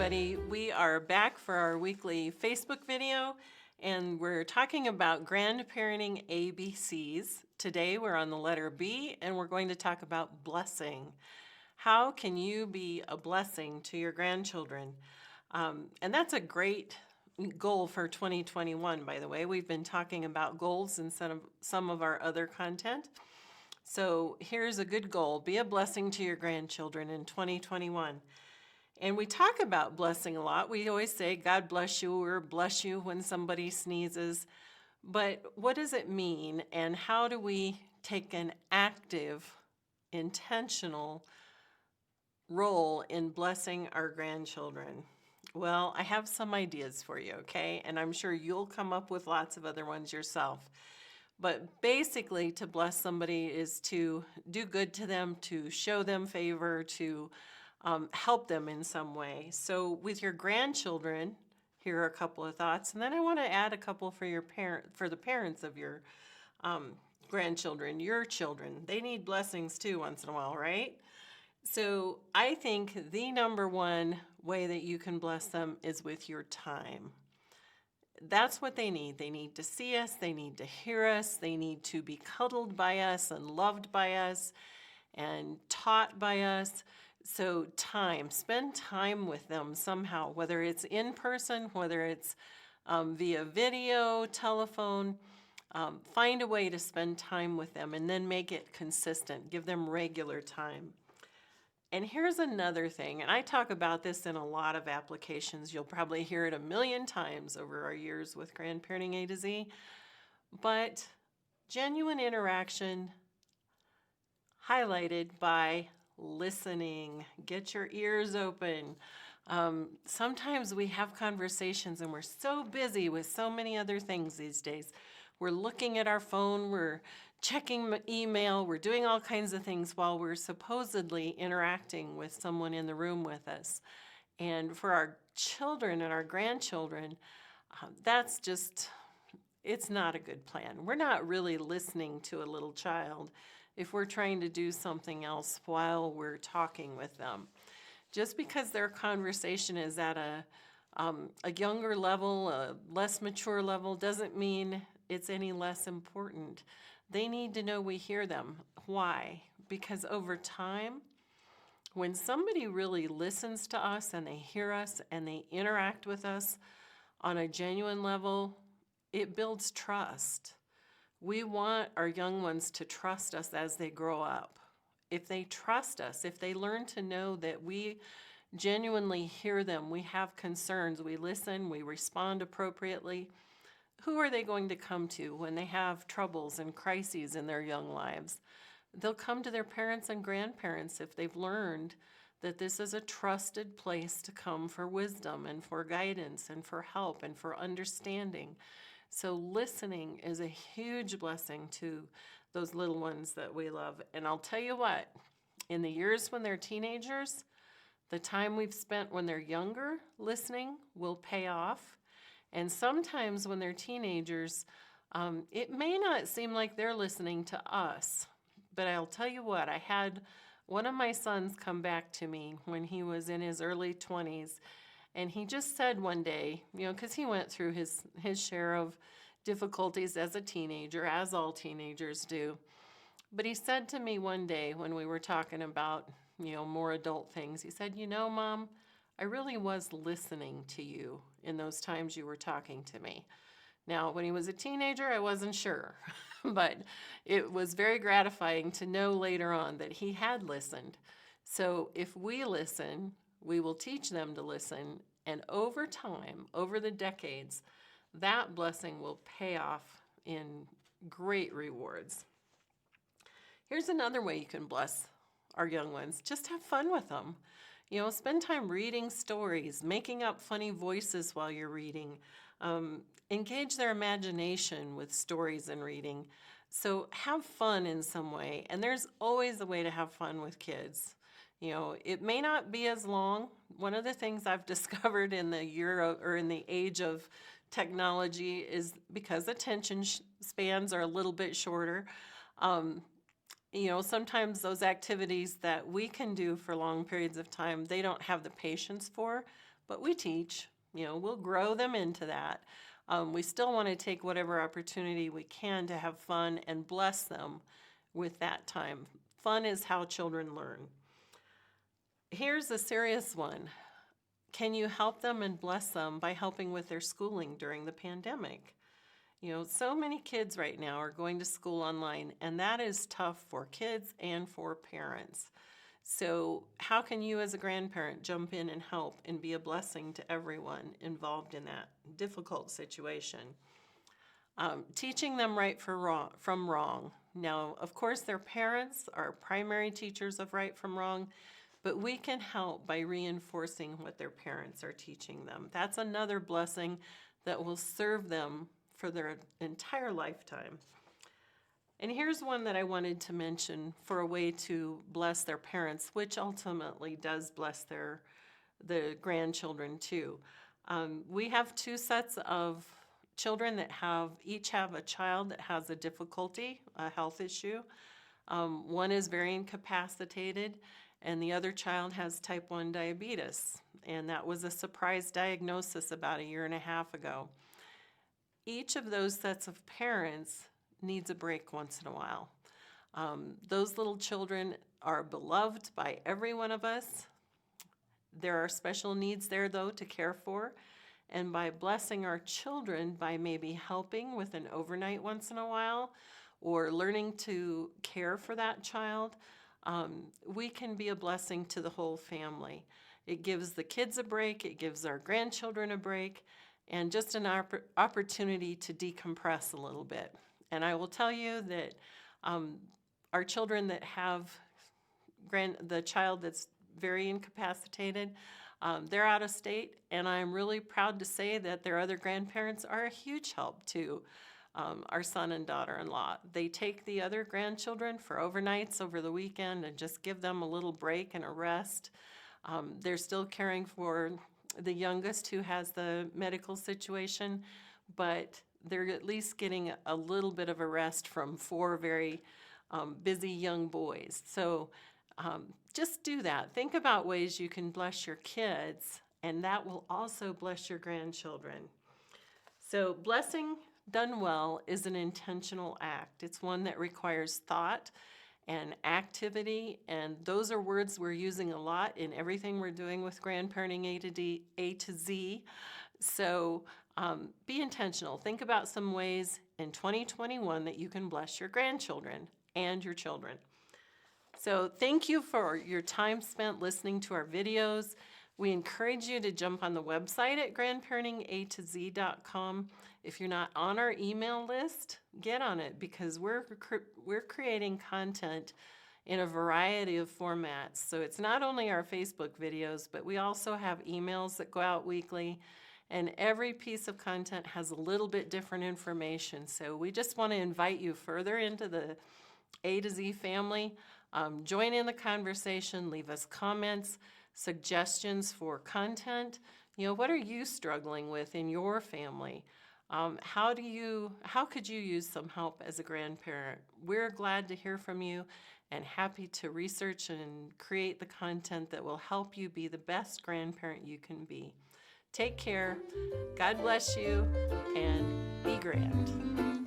everybody. We are back for our weekly Facebook video, and we're talking about grandparenting ABCs. Today we're on the letter B, and we're going to talk about blessing. How can you be a blessing to your grandchildren? And that's a great goal for 2021, by the way. We've been talking about goals instead of some of our other content. So here's a good goal. Be a blessing to your grandchildren in 2021. And we talk about blessing a lot. We always say, God bless you, or bless you when somebody sneezes. But what does it mean, and how do we take an active, intentional role in blessing our grandchildren? Well, I have some ideas for you, okay? And I'm sure you'll come up with lots of other ones yourself. But basically, to bless somebody is to do good to them, to show them favor, to help them in some way. So with your grandchildren, here are a couple of thoughts, and then I want to add a couple for the parents of your grandchildren, your children. They need blessings too once in a while, right? So I think the number one way that you can bless them is with your time. That's what they need. They need to see us, they need to hear us, they need to be cuddled by us and loved by us and taught by us. So spend time with them somehow, whether it's in person, whether it's via video, telephone. Find a way to spend time with them and then make it consistent. Give them regular time. And here's another thing, and I talk about this in a lot of applications. You'll probably hear it a million times over our years with Grandparenting A to Z, but genuine interaction highlighted by listening. Get your ears open. Sometimes we have conversations and we're so busy with so many other things these days. We're looking at our phone, we're checking email, we're doing all kinds of things while we're supposedly interacting with someone in the room with us. And for our children and our grandchildren, it's not a good plan. We're not really listening to a little child if we're trying to do something else while we're talking with them. Just because their conversation is at a younger level, a less mature level, doesn't mean it's any less important. They need to know we hear them. Why? Because over time, when somebody really listens to us and they hear us and they interact with us on a genuine level, it builds trust. We want our young ones to trust us as they grow up. If they trust us, if they learn to know that we genuinely hear them, we have concerns, we listen, we respond appropriately, who are they going to come to when they have troubles and crises in their young lives? They'll come to their parents and grandparents if they've learned that this is a trusted place to come for wisdom and for guidance and for help and for understanding. So listening is a huge blessing to those little ones that we love. And I'll tell you what, in the years when they're teenagers, the time we've spent when they're younger listening will pay off. And sometimes when they're teenagers, it may not seem like they're listening to us. But I'll tell you what, I had one of my sons come back to me when he was in his early 20s. And he just said one day, because he went through his share of difficulties as a teenager, as all teenagers do. But he said to me one day when we were talking about, more adult things, he said, Mom, I really was listening to you in those times you were talking to me. Now, when he was a teenager, I wasn't sure, but it was very gratifying to know later on that he had listened. So if we listen, we will teach them to listen, and over time, over the decades, that blessing will pay off in great rewards. Here's another way you can bless our young ones. Just have fun with them. Spend time reading stories, making up funny voices while you're reading. Engage their imagination with stories and reading. So have fun in some way, and there's always a way to have fun with kids. It may not be as long. One of the things I've discovered in the age of technology is because attention spans are a little bit shorter. Sometimes those activities that we can do for long periods of time, they don't have the patience for. but we teach. We'll grow them into that. We still want to take whatever opportunity we can to have fun and bless them with that time. Fun is how children learn. Here's a serious one. Can you help them and bless them by helping with their schooling during the pandemic? So many kids right now are going to school online, and that is tough for kids and for parents. So how can you as a grandparent jump in and help and be a blessing to everyone involved in that difficult situation? Teaching them right from wrong. Now, of course, their parents are primary teachers of right from wrong, but we can help by reinforcing what their parents are teaching them. That's another blessing that will serve them for their entire lifetime. And here's one that I wanted to mention for a way to bless their parents, which ultimately does bless the grandchildren too. We have 2 sets of children that each have a child that has a difficulty, a health issue. One is very incapacitated, and the other child has type 1 diabetes. And that was a surprise diagnosis about 1.5 years ago. Each of those sets of parents needs a break once in a while. Those little children are beloved by every one of us. There are special needs there, though, to care for. And by blessing our children by maybe helping with an overnight once in a while or learning to care for that child, we can be a blessing to the whole family. It gives the kids a break. It gives our grandchildren a break. And just an opportunity to decompress a little bit. And I will tell you that our children that have the child that's very incapacitated, they're out of state, and I'm really proud to say that their other grandparents are a huge help to our son and daughter-in-law. They take the other grandchildren for overnights over the weekend and just give them a little break and a rest. They're still caring for the youngest who has the medical situation, but they're at least getting a little bit of a rest from 4 very busy young boys. So just do that. Think about ways you can bless your kids, and that will also bless your grandchildren. So blessing done well is an intentional act. It's one that requires thought and activity, and those are words we're using a lot in everything we're doing with Grandparenting A to Z. So be intentional. Think about some ways in 2021 that you can bless your grandchildren and your children. So thank you for your time spent listening to our videos. We encourage you to jump on the website at grandparentingatoz.com. If you're not on our email list, get on it, because we're creating content in a variety of formats. So it's not only our Facebook videos, but we also have emails that go out weekly, and every piece of content has a little bit different information. So we just want to invite you further into the A to Z family. Join in the conversation, leave us comments, suggestions for content. What are you struggling with in your family? How could you use some help as a grandparent? We're glad to hear from you and happy to research and create the content that will help you be the best grandparent you can be. Take care, God bless you, and be grand.